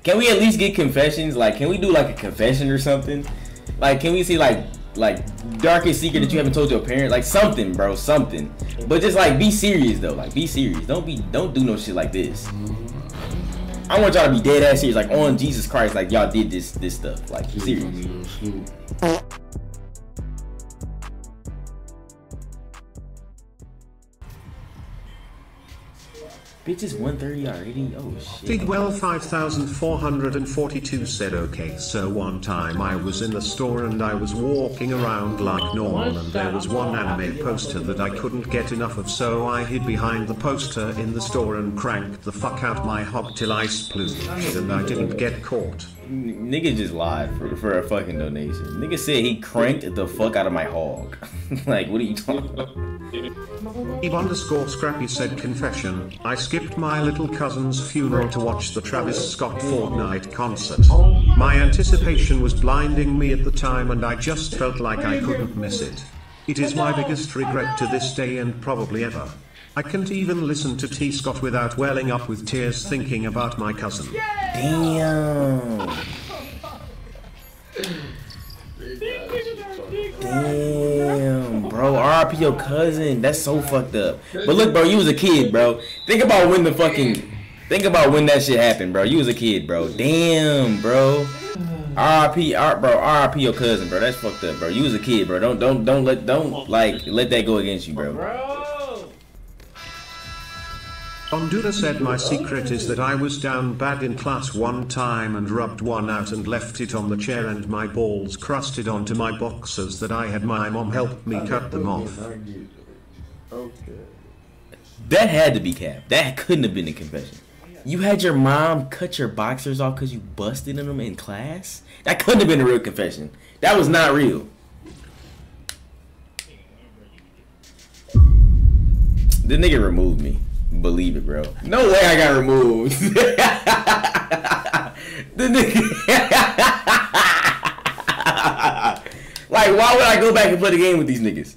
Can we at least get confessions? Like, can we do like a confession or something? Like, can we see like darkest secret that you haven't told your parents? Like something, bro, something. But just like be serious though. Like be serious. Don't do no shit like this. I want y'all to be dead ass serious, like on Jesus Christ, like y'all did this stuff. Like serious. Bitches 130 already? Oh shit. Digwell 5442 said, okay, so one time I was in the store and I was walking around like normal and there was one anime poster that I couldn't get enough of, so I hid behind the poster in the store and cranked the fuck out my hog till I splooged and I didn't get caught. Nigga just lied for a fucking donation. Nigga said he cranked the fuck out of my hog. Like, what are you talking about? Eve_Scrappy said, confession, I skipped my little cousin's funeral to watch the Travis Scott Fortnite concert. My anticipation was blinding me at the time and I just felt like I couldn't miss it. It is my biggest regret to this day and probably ever. I can't even listen to T. Scott without welling up with tears thinking about my cousin. Damn. Damn, bro. RIP your cousin. That's so fucked up. But look, bro, you was a kid, bro. Think about when that shit happened, bro. You was a kid, bro. Damn, bro. RIP your cousin, bro. That's fucked up, bro. You was a kid, bro. Don't let that go against you, bro. Ondula said, my secret is that I was down bad in class one time and rubbed one out and left it on the chair and my balls crusted onto my boxers that I had my mom help me cut them off. That had to be cap. That couldn't have been a confession. You had your mom cut your boxers off because you busted in them in class? That couldn't have been a real confession. That was not real. The nigga removed me. Believe it, bro. No way I got removed. The nigga. Like, why would I go back and play the game with these niggas?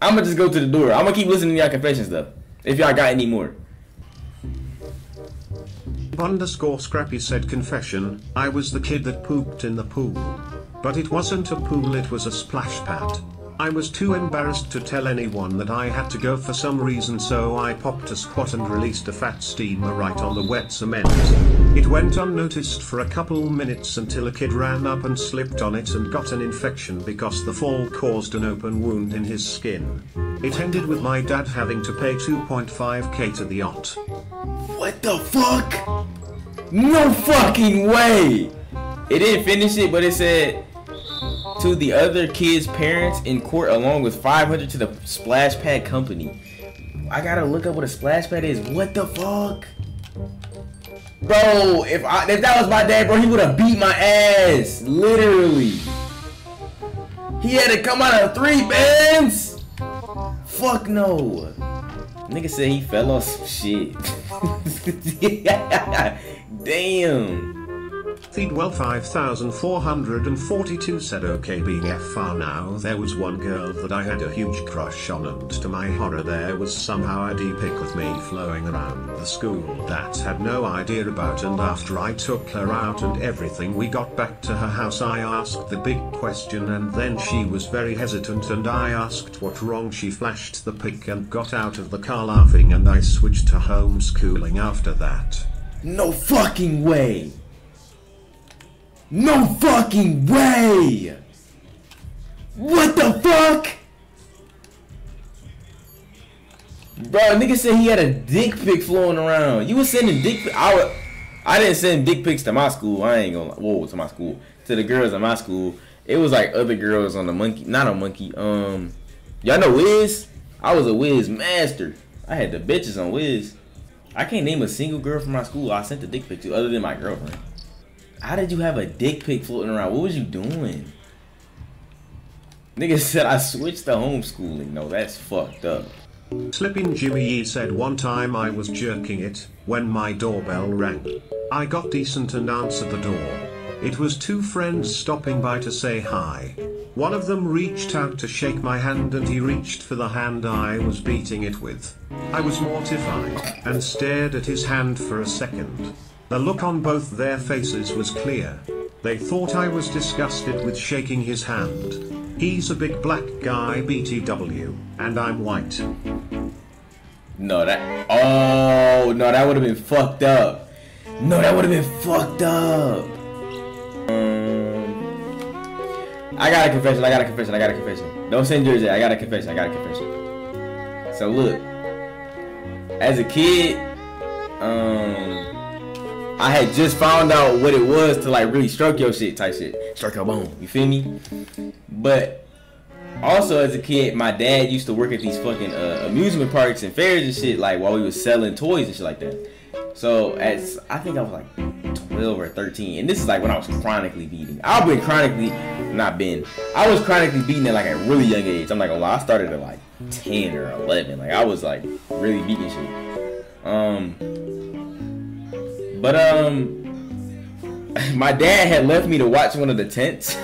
I'ma just go to the door. I'ma keep listening to y'all confessions though. If y'all got any more. _Scrappy said, confession, I was the kid that pooped in the pool. But it wasn't a pool, it was a splash pad. I was too embarrassed to tell anyone that I had to go for some reason, so I popped a squat and released a fat steamer right on the wet cement. It went unnoticed for a couple minutes until a kid ran up and slipped on it and got an infection because the fall caused an open wound in his skin. It ended with my dad having to pay 2.5k to the yacht. What the fuck? No fucking way! It didn't finish it, but it said, to the other kid's parents in court along with 500 to the splash pad company. I gotta look up what a splash pad is. What the fuck? Bro, if that was my dad, bro, he would have beat my ass. Literally. He had to come out of 3 bands? Fuck no. Nigga said he fell off some shit. Damn. Feedwell 5442 said, okay, being FR now, there was one girl that I had a huge crush on and to my horror there was somehow a D-pic of me flowing around the school that had no idea about, and after I took her out and everything, we got back to her house, I asked the big question and then she was very hesitant and I asked what wrong, she flashed the pic and got out of the car laughing and I switched to homeschooling after that. No fucking way. No fucking way! What the fuck? Bro, nigga said he had a dick pic flowing around. You was sending dick pics? I didn't send dick pics to my school. I ain't gonna, whoa, to my school. To the girls in my school. It was like other girls on the monkey, not a monkey. Y'all know Wiz? I was a Wiz master. I had the bitches on Wiz. I can't name a single girl from my school I sent the dick pic to other than my girlfriend. How did you have a dick pic floating around? What was you doing? Nigga said I switched to homeschooling. No, that's fucked up. Slippin' Jimmy Yee said, one time I was jerking it when my doorbell rang. I got decent and answered the door. It was 2 friends stopping by to say hi. One of them reached out to shake my hand and he reached for the hand I was beating it with. I was mortified and stared at his hand for a second. The look on both their faces was clear. They thought I was disgusted with shaking his hand. He's a big black guy BTW, and I'm white. No, oh, no, that would have been fucked up. No, that would have been fucked up. I got a confession. Don't send yours yet. I got a confession. So look, as a kid, I had just found out what it was to like really stroke your shit type shit. Stroke your bone, you feel me? But also as a kid, my dad used to work at these fucking amusement parks and fairs and shit, like while we was selling toys and shit like that. So I think I was like 12 or 13, and this is like when I was chronically beating. I was chronically beating at like a really young age. I'm like, oh, I started at like 10 or 11. Like I was like really beating shit. My dad had left me to watch one of the tents.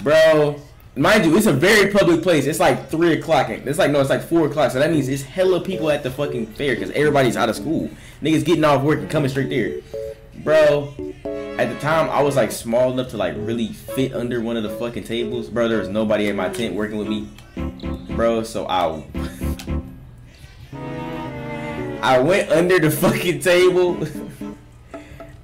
Bro, mind you, it's a very public place. It's like 3 o'clock. It's like 4 o'clock. So that means it's hella people at the fucking fair because everybody's out of school. Niggas getting off work and coming straight there. Bro, at the time, I was like small enough to like really fit under one of the fucking tables. Bro, there was nobody at my tent working with me. Bro, so I went under the fucking table.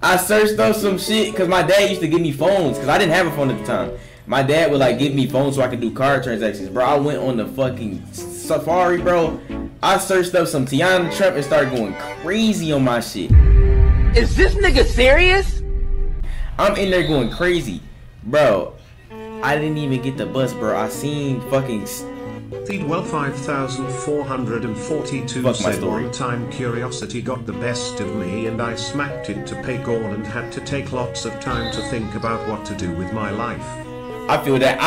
I searched up some shit because my dad used to give me phones because I didn't have a phone at the time. My dad would like give me phones so I could do card transactions. Bro, I went on the fucking Safari, bro. I searched up some Tiana Trump and started going crazy on my shit. Is this nigga serious? I'm in there going crazy. Bro, I didn't even get the bus, bro. I seen fucking... Feedwell 5442 said one time curiosity got the best of me and I smacked it to Paycorn and had to take lots of time to think about what to do with my life. I feel that.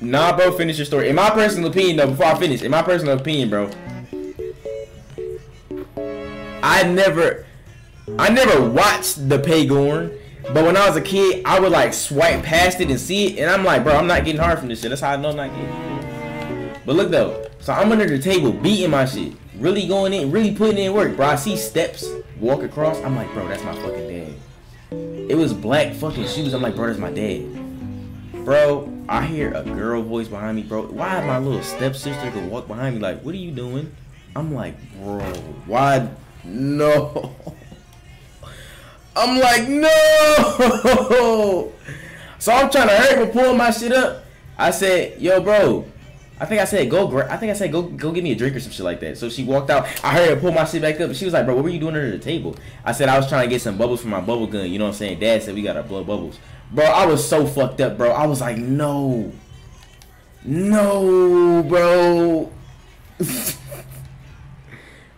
Nah, bro, finish your story. In my personal opinion, though, before I finish, in my personal opinion, bro, I never watched the Paycorn. But when I was a kid, I would like swipe past it and see it, and I'm like, bro, I'm not getting hard from this shit. That's how I know I'm not getting. But look though, so I'm under the table beating my shit, really going in, really putting in work, bro. I see steps walk across. I'm like, bro, that's my fucking dad. It was black fucking shoes. I'm like, bro, that's my dad. Bro, I hear a girl voice behind me, bro. Why my little stepsister could walk behind me like, what are you doing? I'm like, bro, why? No. I'm like, no. So I'm trying to hurry up, pull my shit up. I said, yo, bro. I think I said go get me a drink or some shit like that. So she walked out. I hurried up, pull my shit back up. She was like, bro, what were you doing under the table? I said I was trying to get some bubbles for my bubble gun. You know what I'm saying? Dad said we gotta blow bubbles. Bro, I was so fucked up, bro. I was like, no, bro.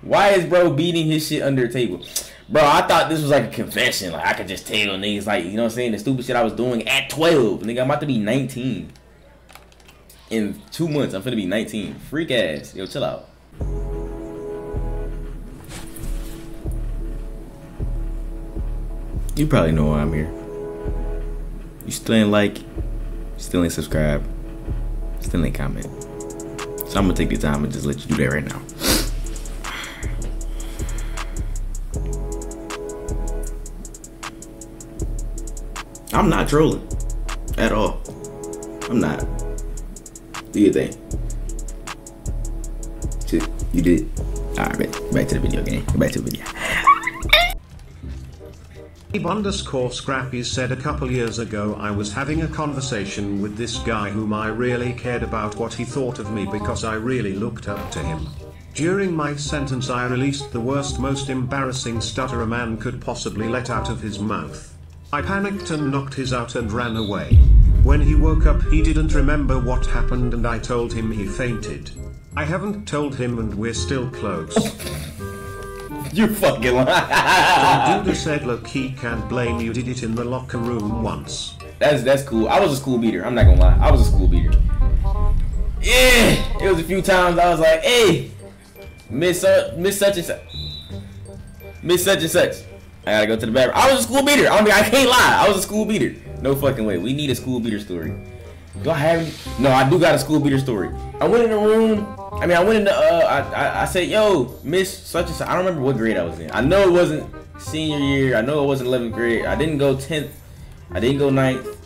Why is bro beating his shit under the table? Bro, I thought this was like a confession. Like, I could just tell niggas, like, you know what I'm saying? The stupid shit I was doing at 12. Nigga, I'm about to be 19. In 2 months, I'm finna be 19. Freak ass. Yo, chill out. You probably know why I'm here. You still ain't like, still ain't subscribe, still ain't comment. So I'm gonna take the time and just let you do that right now. I'm not trolling at all. I'm not. Do your thing. Shit, you did. Alright, back to the video game. Back to the video. _Scrappy said a couple years ago I was having a conversation with this guy whom I really cared about what he thought of me because I really looked up to him. During my sentence I released the worst, most embarrassing stutter a man could possibly let out of his mouth. I panicked and knocked his out and ran away. When he woke up he didn't remember what happened and I told him he fainted. I haven't told him and we're still close. You fucking lie. The dude said look, he can't blame you, did it in the locker room once. That's cool. I was a school beater. I'm not gonna lie. I was a school beater. Yeah, it was a few times I was like, hey, Miss such and such. I gotta go to the bathroom. I was a school beater. I can't lie. I was a school beater. No fucking way. We need a school beater story. Do I have any? No, I do got a school beater story. I went in the room. I mean, I went in the, I said, yo, Miss such and such. I don't remember what grade I was in. I know it wasn't senior year. I know it wasn't 11th grade. I didn't go 10th. I didn't go 9th.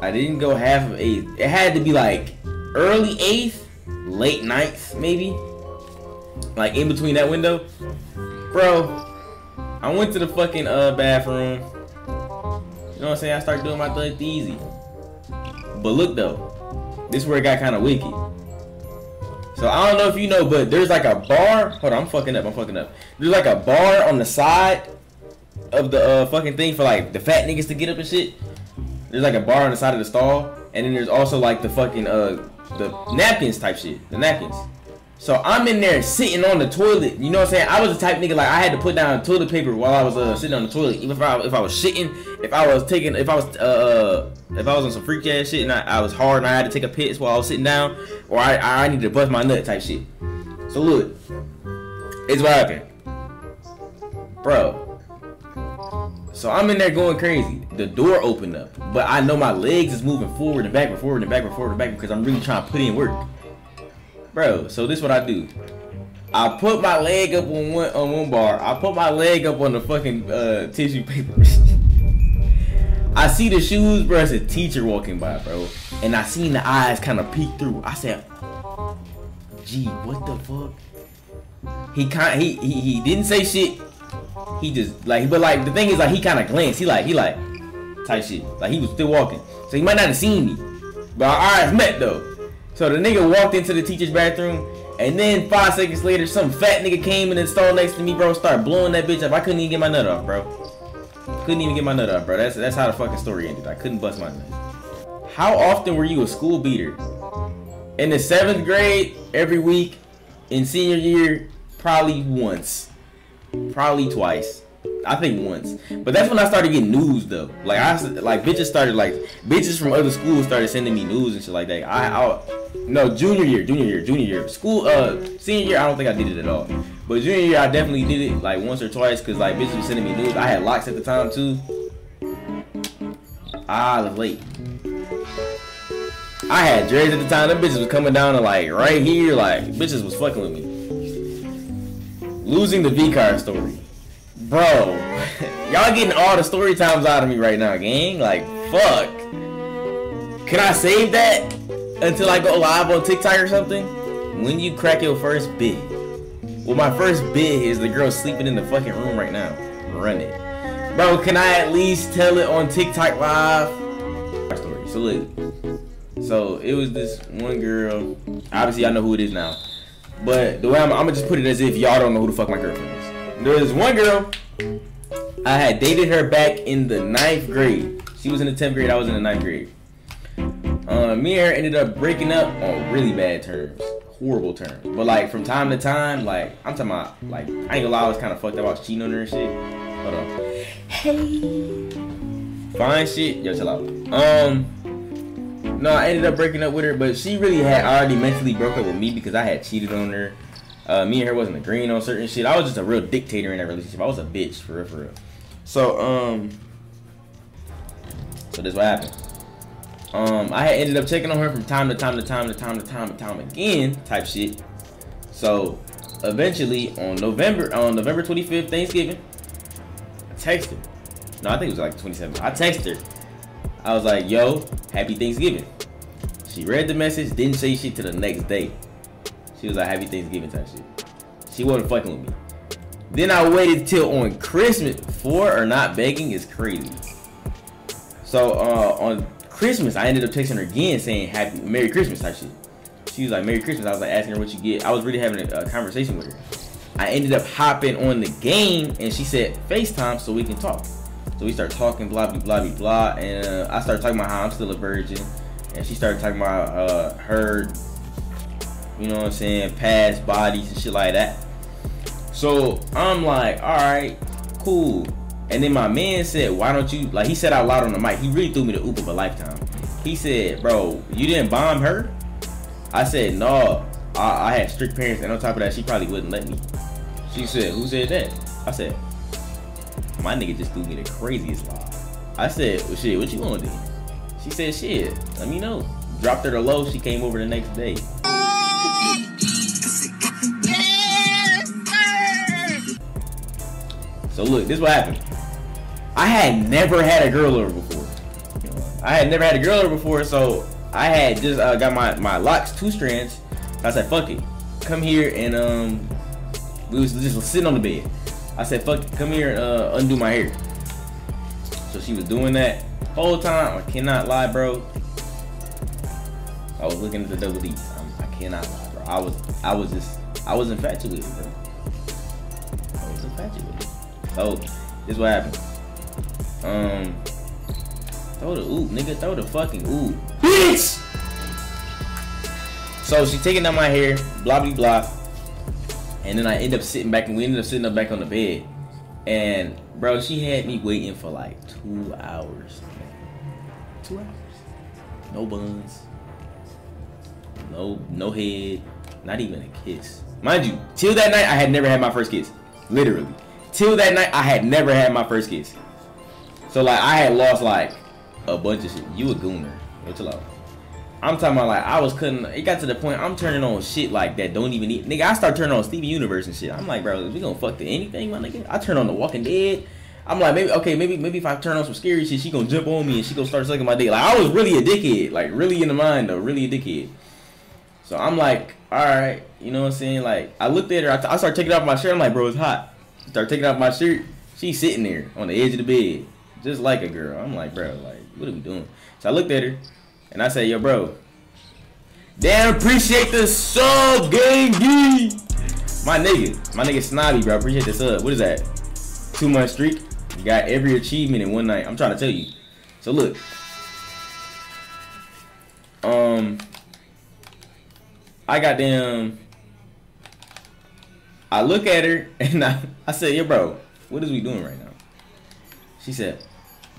I didn't go half of 8th. It had to be like early 8th, late 9th, maybe. Like in between that window. Bro, I went to the fucking bathroom. You know what I'm saying? I started doing my thing easy. But look though, this is where it got kind of wicked. So I don't know if you know, but there's like a bar. Hold on, I'm fucking up. There's like a bar on the side of the fucking thing for like the fat niggas to get up and shit. There's like a bar on the side of the stall, and then there's also like the fucking the napkins type shit, the napkins. So I'm in there sitting on the toilet. You know what I'm saying? I was the type nigga like I had to put down toilet paper while I was sitting on the toilet. Even if I was shitting, if I was on some freak ass shit and I was hard and I had to take a piss while I was sitting down, or I needed to bust my nut type shit. So look, it's what happened, bro. So I'm in there going crazy. The door opened up, but I know my legs is moving forward and back and forward and back and forward and back because I'm really trying to put in work. Bro, so this is what I do. I put my leg up on one bar. I put my leg up on the fucking tissue paper. I see the shoes, bro. It's a teacher walking by, bro. And I seen the eyes kind of peek through. I said, gee, what the fuck? He didn't say shit. He just like, but like the thing is like he kind of glanced. He like type shit. Like he was still walking. So he might not have seen me. But our eyes met though. So the nigga walked into the teacher's bathroom, and then 5 seconds later, some fat nigga came in the stall next to me, bro. Started blowing that bitch up. I couldn't even get my nut off, bro. That's how the fucking story ended. I couldn't bust my nut. How often were you a school beater? In the 7th grade, every week. In senior year, probably once. Probably twice. I think once. But that's when I started getting news though. Like bitches from other schools started sending me news and shit like that. No, junior year. School senior year I don't think I did it at all. But junior year I definitely did it like once or twice because like bitches were sending me news. I had locks at the time too. I was late. I had dreads at the time. Them bitches was coming down to like right here, like bitches was fucking with me. Losing the V-card story. Bro, y'all getting all the story times out of me right now, gang. Like, fuck. Can I save that until I go live on TikTok or something? When you crack your first bid. Well, my first bid is the girl sleeping in the fucking room right now. Run it. Bro, can I at least tell it on TikTok live? Story. So look. So it was this one girl. Obviously, I know who it is now. But the way I'm gonna just put it as if y'all don't know who the fuck my girlfriend is. There's one girl, I had dated her back in the 9th grade. She was in the 10th grade, I was in the 9th grade. Me and her ended up breaking up on really bad terms. Horrible terms. But like from time to time, like I'm talking about, like I ain't gonna lie, I was kind of fucked up. I was cheating on her and shit. Hold on. Hey. Fine shit. Yo, chill out. No, I ended up breaking up with her, but she really had already mentally broke up with me because I had cheated on her. Me and her wasn't agreeing on certain shit. I was just a real dictator in that relationship. I was a bitch, for real. So, so this what happened. I had ended up checking on her from time to time again, type shit. So, eventually, on November 25th, Thanksgiving, I texted her. No, I think it was like 27th. I texted her. I was like, yo, happy Thanksgiving. She read the message, didn't say shit till the next day. She was like, happy Thanksgiving type shit. She wasn't fucking with me. Then I waited till on Christmas. For or not begging is crazy. So on Christmas, I ended up texting her again saying Merry Christmas type shit. She was like, Merry Christmas. I was like asking her what you get. I was really having a conversation with her. I ended up hopping on the game and she said FaceTime so we can talk. So we started talking, blah, blah, blah, blah. And I started talking about how I'm still a virgin. And she started talking about her, you know what I'm saying, past bodies and shit like that. So I'm like, all right, cool. And then my man said, why don't you, like he said out loud on the mic, he really threw me the oop of a lifetime. He said, bro, you didn't bomb her? I said, no, I had strict parents, and on top of that, she probably wouldn't let me. She said, who said that? I said, my nigga just threw me the craziest lie. I said, well shit, what you gonna do? She said, shit, let me know. Dropped her the low, she came over the next day. So look, this is what happened. I had never had a girl over before. So I had just got my locks 2 strands. I said, fuck it. Come here and we was just sitting on the bed. I said, fuck it, come here and undo my hair. So she was doing that whole time. I cannot lie, bro. I was looking at the double D. I cannot lie, bro. I was infatuated, bro. I was infatuated. So this is what happened. Throw the oop, nigga. Throw the fucking oop, bitch. So she taking out my hair, blah blah blah, and then I end up sitting back, and we ended up sitting up back on the bed. And bro, she had me waiting for like 2 hours. 2 hours. No buns. No head. Not even a kiss. Mind you, till that night I had never had my first kiss. Literally. Till that night I had never had my first kiss. So like I had lost like a bunch of shit. You a gooner. What's up? I'm talking about like I was cutting. It got to the point I'm turning on shit like that don't even need. Nigga, I start turning on Steven Universe and shit. I'm like, bro, we gonna fuck to anything, my nigga? I turn on The Walking Dead. I'm like, maybe if I turn on some scary shit, she gonna jump on me and she gonna start sucking my dick. Like I was really a dickhead, like really in the mind though, really a dickhead. So I'm like, all right, you know what I'm saying? Like I looked at her, I started taking off my shirt. I'm like, bro, it's hot. Start taking off my shirt. She's sitting there on the edge of the bed, just like a girl. I'm like, bro, like what are we doing? So I looked at her and I said, yo, bro. Damn, appreciate the sub, gang. My nigga Snobby, bro. Appreciate the sub. What is that? 2-month streak. You got every achievement in one night. I'm trying to tell you. So look. I got them. I look at her and I said, yo, bro, what is we doing right now? She said,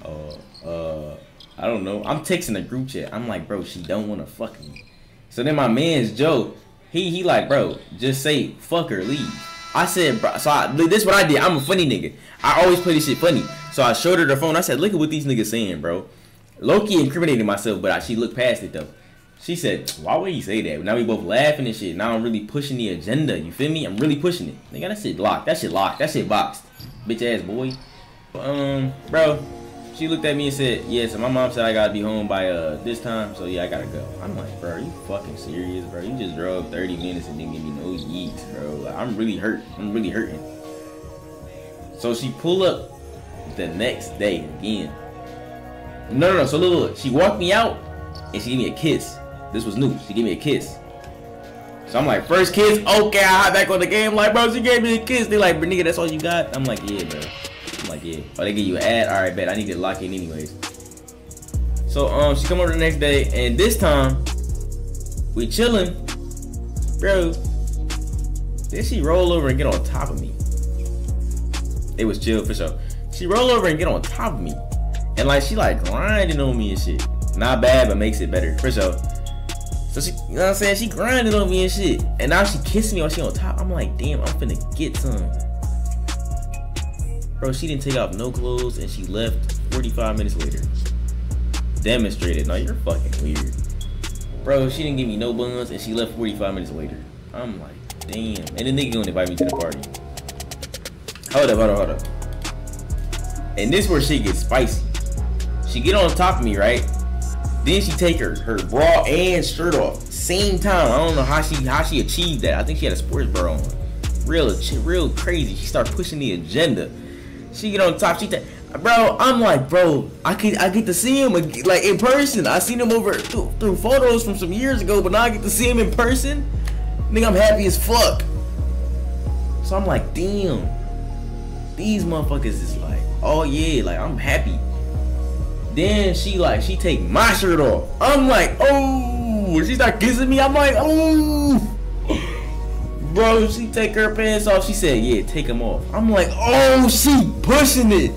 I don't know. I'm texting a group chat. I'm like, bro, she don't want to fuck me. So then my man's Joe, he like, bro, just say fuck her, leave. I said, bro, so this is what I did. I'm a funny nigga. I always play this shit funny. So I showed her the phone. I said, look at what these niggas saying, bro. Low-key incriminated myself, but she looked past it though. She said, why would he say that? Now we both laughing and shit. Now I'm really pushing the agenda. You feel me? I'm really pushing it. Nigga, that shit locked. That shit locked. That shit boxed. Bitch ass boy. Bro. She looked at me and said, yeah, so my mom said I gotta be home by this time, so yeah, I gotta go. I'm like, bro, are you fucking serious, bro? You just drove 30 minutes and didn't give me no yeets, bro. Like, I'm really hurt. I'm really hurting. So she pull up the next day again. No. So look. She walked me out and she gave me a kiss. This was new. She gave me a kiss. So I'm like, first kiss? Okay, I hop back on the game. Like, bro, she gave me a kiss. They like, bro, nigga, that's all you got? I'm like, yeah, bro. Like, yeah. Oh, they give you an ad? Alright, bet. I need to lock in anyways. So, she come over the next day, and this time, we chilling. Bro, then she roll over and get on top of me. It was chill for sure. She roll over and get on top of me. And like, she like grinding on me and shit. Not bad, but makes it better, for sure. So she, you know what I'm saying? She grinding on me and shit. And now she kissing me while she on top. I'm like, damn, I'm finna get some. Bro, she didn't take off no clothes and she left 45 minutes later. Demonstrated. No, you're fucking weird. Bro, she didn't give me no buns and she left 45 minutes later. I'm like, damn. And the nigga gonna invite me to the party. Hold up. And this where shit gets spicy. She get on top of me, right? Then she take her bra and shirt off. Same time. I don't know how she achieved that. I think she had a sports bra on. Real crazy. She start pushing the agenda. She get on top. Bro, I'm like, bro, I get to see him like in person. I seen him over through photos from some years ago, but now I get to see him in person. Nigga, I'm happy as fuck. So I'm like, damn, these motherfuckers is like, oh yeah, like I'm happy. Then she take my shirt off. I'm like, oh, she start kissing me. I'm like, oh. Bro, she take her pants off. She said, yeah, take them off. I'm like, oh, she pushing it.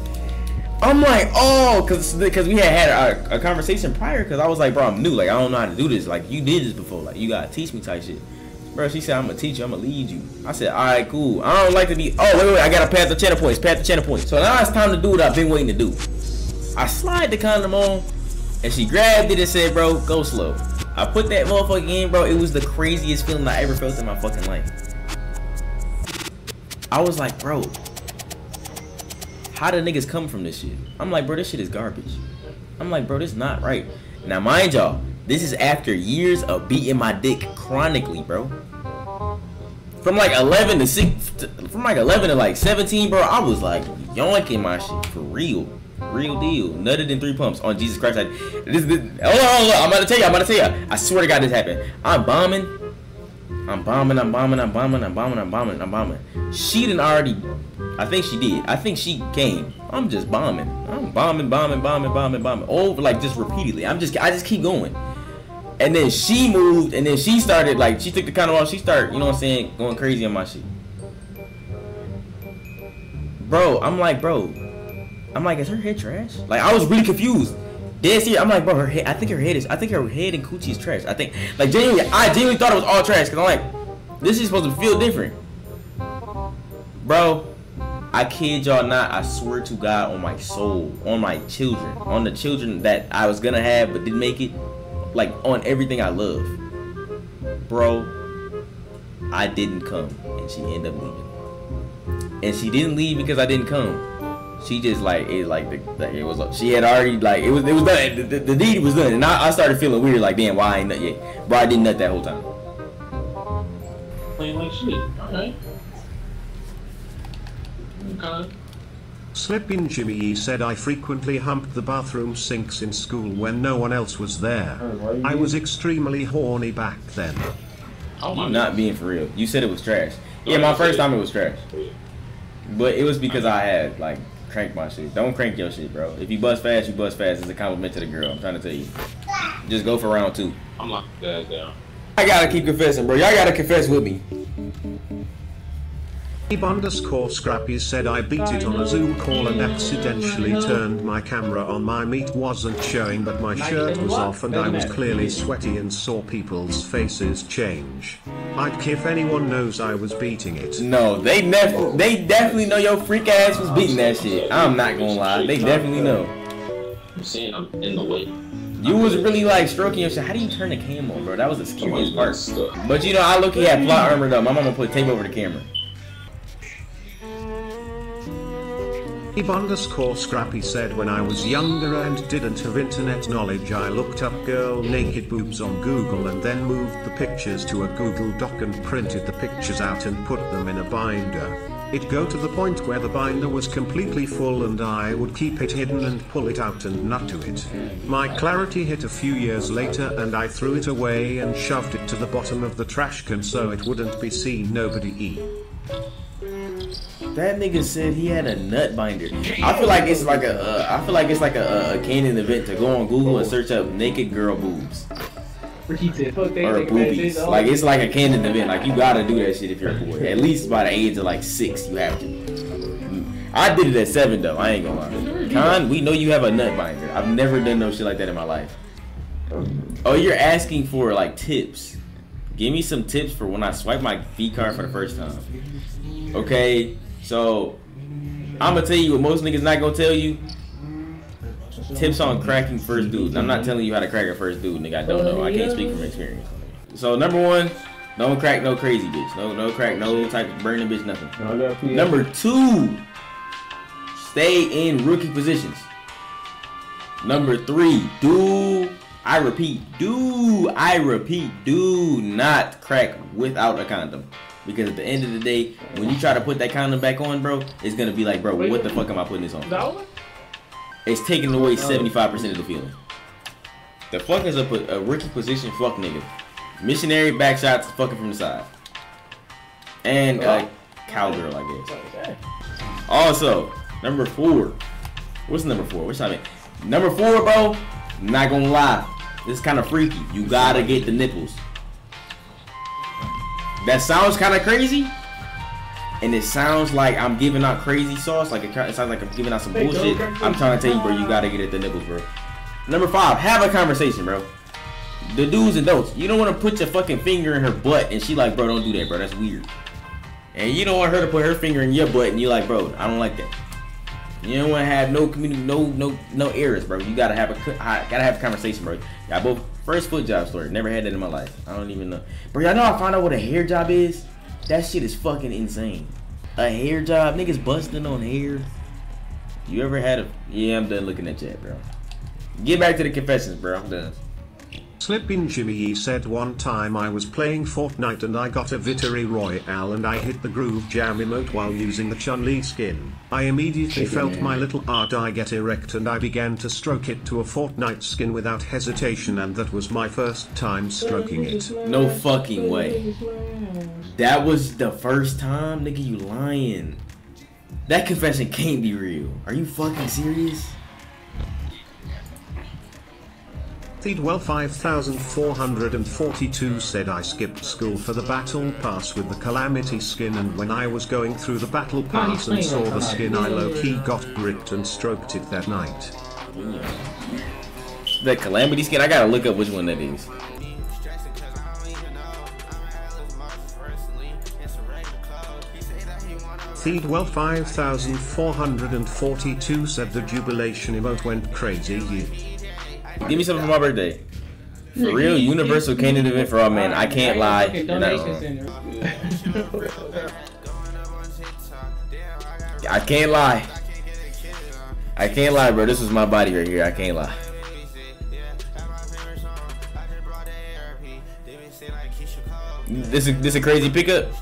I'm like, oh, because we had a conversation prior, because I was like, bro, I'm new. Like, I don't know how to do this. Like, you did this before. Like, you got to teach me type shit. Bro, she said, I'm going to teach you. I'm going to lead you. I said, all right, cool. I don't like to be, oh, wait, I got to pass the channel points. So now it's time to do what I've been waiting to do. I slide the condom on. And she grabbed it and said, bro, go slow. I put that motherfucker in, bro. It was the craziest feeling I ever felt in my fucking life. I was like, bro, how do niggas come from this shit? I'm like, bro, this shit is garbage. I'm like, bro, this is not right. Now, mind y'all, this is after years of beating my dick chronically, bro. From like 11 to 6, from like 11 to like 17, bro, I was like yoinking my shit for real. Real deal. Nutted in 3 pumps on Jesus Christ. Hold on, I'm about to tell you. I swear to God this happened. I'm bombing. She didn't already, I think she did. I think she came. I'm just bombing. I'm bombing. Over like just repeatedly. I just keep going. And then she moved, and then she started, like, she took the condom off. She started, you know what I'm saying, going crazy on my shit. Bro, I'm like, is her head trash? Like, I was really confused. Dead serious. I'm like, bro, her head, I think her head and coochie is trash. I think, like, I genuinely thought it was all trash, because I'm like, this is supposed to feel different. Bro, I kid y'all not, I swear to God on my soul, on my children, on the children that I was gonna have but didn't make it, like, on everything I love. Bro, I didn't come, and she ended up leaving. And she didn't leave because I didn't come. She just like it was. She had already like it was done. The deed was done, and I started feeling weird. Like, damn, why I ain't nut yet? Bro, I didn't nut that whole time. Playing like shit. Alright. Okay. Slippin' Jimmy E said I frequently humped the bathroom sinks in school when no one else was there. I was extremely horny back then. You not being for real. You said it was trash. Yeah, my first time it was trash. But it was because I had like cranked my shit. Don't crank your shit, bro. If you bust fast, you bust fast. It's a compliment to the girl. I'm trying to tell you. Just go for round 2. I'm locking that down. I gotta keep confessing, bro. Y'all gotta confess with me. _Scrappy said I beat it on a Zoom call and accidentally turned my camera on. My meat wasn't showing, but my shirt was off and I was clearly sweaty and saw people's faces change. I'd if anyone knows I was beating it. No, they definitely know your freak ass was beating that shit. I'm not gonna lie, they definitely know. I'm saying I'm in the way. You was really like stroking your shit. How do you turn the camera on, bro? That was the scariest part. But you know, I look, he had plot armor though. My mama put tape over the camera. _Scrappy said when I was younger and didn't have internet knowledge, I looked up girl naked boobs on Google and then moved the pictures to a Google Doc and printed the pictures out and put them in a binder. It'd go to the point where the binder was completely full and I would keep it hidden and pull it out and nut to it. My clarity hit a few years later and I threw it away and shoved it to the bottom of the trash can so it wouldn't be seen. Nobody eat. That nigga said he had a nut binder. I feel like it's like a canon event to go on Google and search up naked girl boobs. Or boobies. Like, it's like a canon event. Like, you gotta do that shit if you're a boy. At least by the age of like 6, you have to. I did it at 7 though. I ain't gonna lie. Con, we know you have a nut binder. I've never done no shit like that in my life. Oh, you're asking for like tips. Give me some tips for when I swipe my V card for the first time. Okay. So, I'm gonna tell you what most niggas not gonna tell you. Tips on cracking first dude. I'm not telling you how to crack a first dude, nigga. I don't know. I can't speak from experience. So, number 1, don't crack no crazy bitch. No crack no type of burning bitch, nothing. Number 2, stay in rookie positions. Number 3, do not crack without a condom. Because at the end of the day, when you try to put that condom back on, bro, it's gonna be like, bro, what the fuck am I putting this on? It's taking away 75% of the feeling. The fuck is a rookie position fuck nigga. Missionary back shots fucking from the side. And cowgirl, I guess. Also, number 4. What's number 4? What's I mean? Number 4, bro, not gonna lie. This is kind of freaky. You gotta get the nipples. That sounds kind of crazy, and it sounds like I'm giving out crazy sauce. Like it sounds like I'm giving out some bullshit. I'm trying to tell you, bro, you gotta get at the nipples, bro. Number 5, have a conversation, bro. The do's and don'ts. You don't want to put your fucking finger in her butt, and she like, bro, don't do that, bro. That's weird. And you don't want her to put her finger in your butt, and you like, bro, I don't like that. You don't want to have no community, no errors, bro. You gotta have a conversation, bro. Y'all both first foot job story. Never had that in my life. I don't even know, bro. Y'all know I found out what a hair job is. That shit is fucking insane. A hair job, niggas busting on hair. You ever had a? Yeah, I'm done looking at chat, bro. Get back to the confessions, bro. I'm done. Slippin' Jimmy, he said one time I was playing Fortnite and I got a Victory Royale and I hit the groove jam emote while using the Chun-Li skin. I immediately felt my little eye get erect and I began to stroke it to a Fortnite skin without hesitation, and that was my first time stroking it. No fucking way. That was the first time? Nigga, you lying. That confession can't be real. Are you fucking serious? Feedwell 5442 said I skipped school for the battle pass with the Calamity skin, and when I was going through the battle pass and saw the skin, I low-key got gripped and stroked it that night. The Calamity skin? I gotta look up which one that is. Feedwell 5442 said the jubilation emote went crazy. Give me something for my birthday. For real, universal candy event for all men. I can't lie. I can't lie. I can't lie, bro. This was my body right here. I can't lie. This a crazy pickup.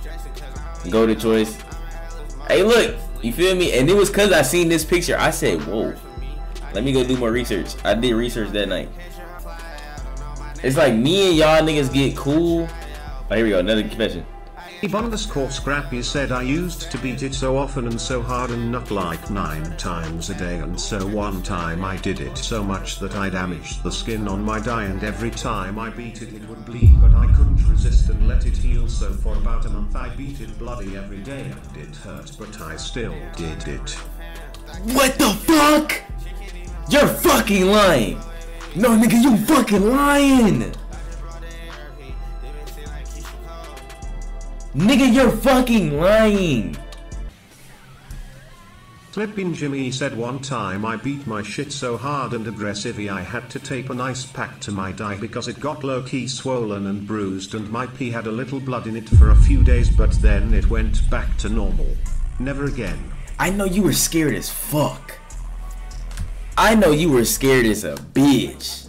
Go to choice. Hey, look. You feel me? And it was cause I seen this picture. I said, whoa. Let me go do more research. I did research that night. It's like me and y'all niggas get cool. Oh, here we go. Another confession. _Scrappy said I used to beat it so often and so hard and not like 9 times a day, and so one time I did it so much that I damaged the skin on my die, and every time I beat it it would bleed, but I couldn't resist and let it heal, so for about a month I beat it bloody every day and it hurt, but I still did it. What the fuck? You're fucking lying. No, nigga, you fucking lying. Nigga, you're fucking lying. Flippin' Jimmy said one time I beat my shit so hard and aggressively I had to tape an ice pack to my die because it got low-key swollen and bruised, and my pee had a little blood in it for a few days, but then it went back to normal. Never again. I know you were scared as fuck. I know you were scared as a bitch.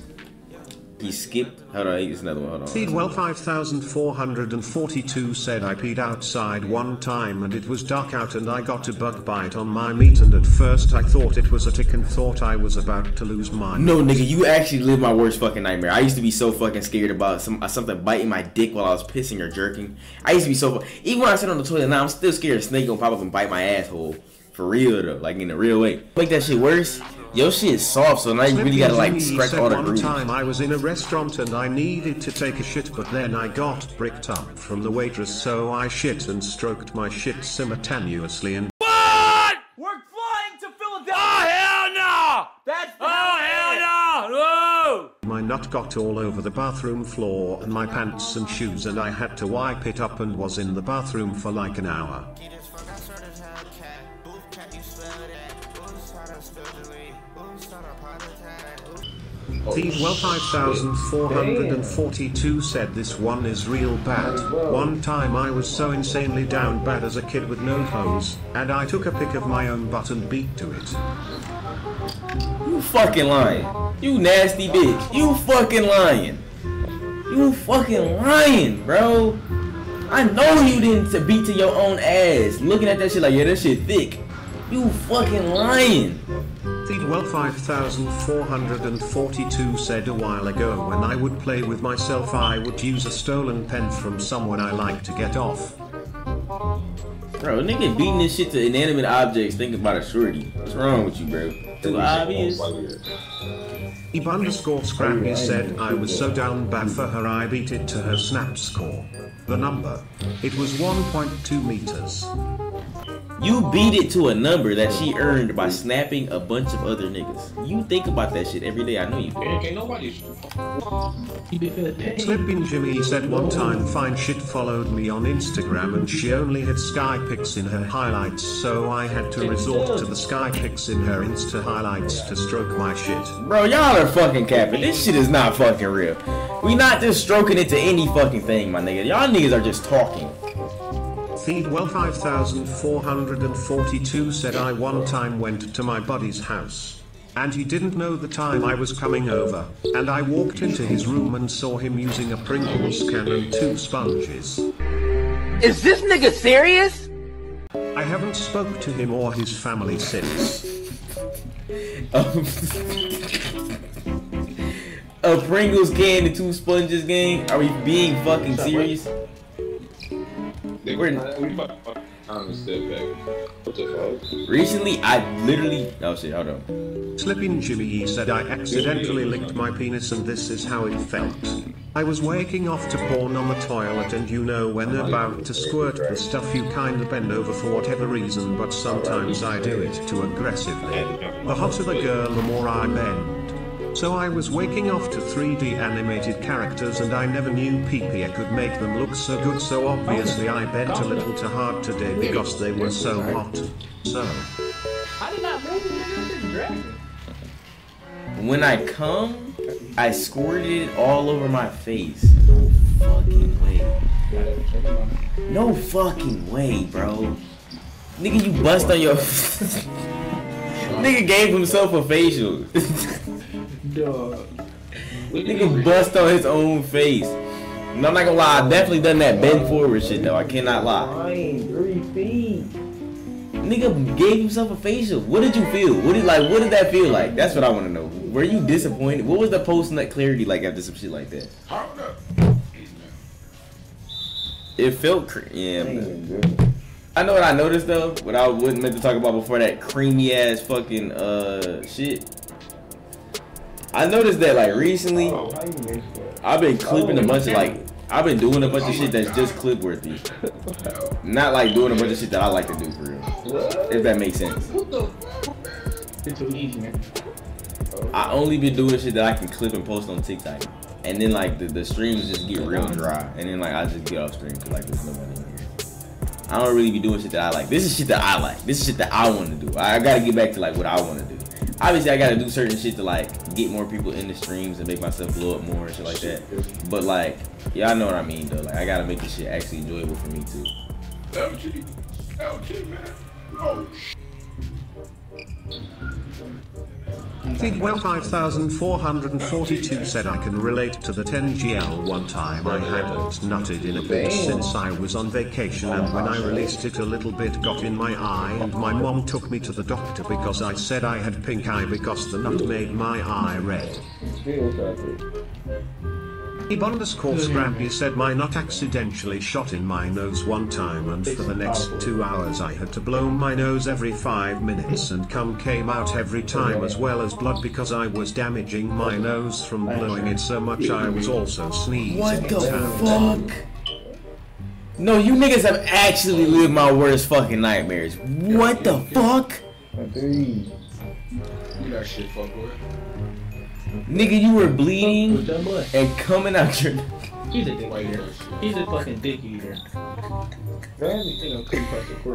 He skipped. Hold on, here's another one. Hold on. Feedwell 5442 said I peed outside one time and it was dark out and I got a bug bite on my meat, and at first I thought it was a tick and thought I was about to lose my mind. No, nigga, you actually lived my worst fucking nightmare. I used to be so fucking scared about something biting my dick while I was pissing or jerking. I used to be so even when I sit on the toilet now, I'm still scared a snake gonna pop up and bite my asshole. For real though, like in a real way. Make that shit worse. Your shit is soft, so now you really gotta like scratch all the grooves. One time I was in a restaurant and I needed to take a shit, but then I got bricked up from the waitress, so I shit and stroked my shit simultaneously and What? We're flying to Philadelphia! Oh, hell no! That's hell no! Whoa! my nut got all over the bathroom floor and my pants and shoes, and I had to wipe it up and was in the bathroom for like an hour. Feedwell 5442 said this one is real bad. One time I was so insanely down bad as a kid with no hose, and I took a pic of my own butt and beat to it. You fucking lying. You nasty bitch. You fucking lying. You fucking lying, bro. I know you didn't beat to your own ass. Looking at that shit like, yeah, that shit thick. You fucking lying. Feedwell 5442 said a while ago when I would play with myself I would use a stolen pen from someone I like to get off. Bro, nigga beating this shit to inanimate objects thinking about a shorty. What's wrong with you, bro? Too obvious. _Scrappy said I was so down bad for her I beat it to her snap score. The number. It was 1.2 meters. You beat it to a number that she earned by snapping a bunch of other niggas. You think about that shit every day. I know you do. Ain't nobody. Slippin' Jimmy said one time fine shit followed me on Instagram and she only had sky pics in her highlights, so I had to resort to the sky pics in her Insta highlights to stroke my shit. Bro, y'all are fucking capping. This shit is not fucking real. We not just stroking it to any fucking thing, my nigga. Y'all niggas are just talking. Feedwell 5442 said I one time went to my buddy's house. And he didn't know the time I was coming over. And I walked into his room and saw him using a Pringles can and 2 sponges. Is this nigga serious? I haven't spoke to him or his family since. A Pringles can and 2 sponges, gang? Are we being fucking serious? Recently, I literally... Oh shit, hold on. Slippin' Jimmy said I accidentally licked my penis and this is how it felt. I was waking off to porn on the toilet and you know when about to squirt the stuff you kinda bend over for whatever reason, but sometimes I do it too aggressively. The hotter the girl, the more I bend. So I was waking off to 3D animated characters and I never knew pee-pee could make them look so good, so obviously I bent a little too hard today because they were so hot. So I did not move it. When I come, I squirted it all over my face. No fucking way. No fucking way, bro. Nigga, you bust on your... Nigga gave himself a facial. Nigga bust on his own face. And I'm not gonna lie, I definitely done that bend forward shit though. I cannot lie. 3 feet. Nigga gave himself a facial. What did you feel? What did that feel like? That's what I want to know. Were you disappointed? What was the post nut clarity like after some shit like that? It felt yeah. I know what I noticed though. What I wasn't meant to talk about before that creamy ass fucking shit. I noticed that like recently, I've been clipping a bunch of I've been doing a bunch of shit that's just clip worthy. Not like doing a bunch of shit that I like to do for real. If that makes sense. It's too easy, man. I only been doing shit that I can clip and post on TikTok. And then like the streams just get real dry. And then like I just get off stream because like there's nobody in here. I don't really be doing shit that I like. This is shit that I like. This is shit that I want to do. I gotta get back to like what I want to do. Obviously, I gotta do certain shit to like get more people in the streams and make myself blow up more and shit like that. But like, y'all know what I mean though. Like, I gotta make this shit actually enjoyable for me too. LG, man. Oh. Feedwell 5442 said I can relate to the 10GL. One time I hadn't nutted in a bit since I was on vacation, and when I released it a little bit got in my eye and my mom took me to the doctor because I said I had pink eye because the nut made my eye red. _Scrappy said my nut accidentally shot in my nose one time and for the next 2 hours I had to blow my nose every 5 minutes and cum came out every time as well as blood because I was damaging my nose from blowing it so much. I was also sneezing. What the fuck? No, you niggas have actually lived my worst fucking nightmares. What the fuck? You got shit fucked with. Nigga, you were bleeding and coming out your... He's a dick eater. He's a fucking dick eater.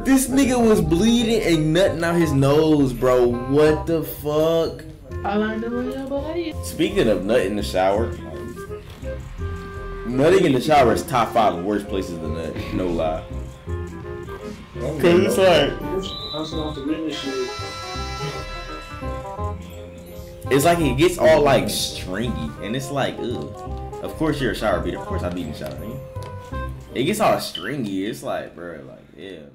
This nigga was bleeding and nutting out his nose, bro. What the fuck? Speaking of nut in the shower, nutting in the shower is top 5 worst places to nut. No lie. Cause it's like... It's like it gets all like stringy, and it's like, ugh. Of course you're a shower beater. Of course I beat in the shower, man. It gets all stringy. It's like, bro, like, yeah, man.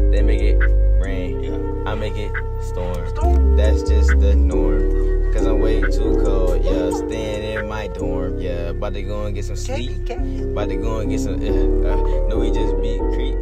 They make it rain. I make it storm. That's just the norm. Cause I'm way too cold, yeah. Staying in my dorm, yeah. About to go and get some sleep. About to go and get some, no, we just beat creep.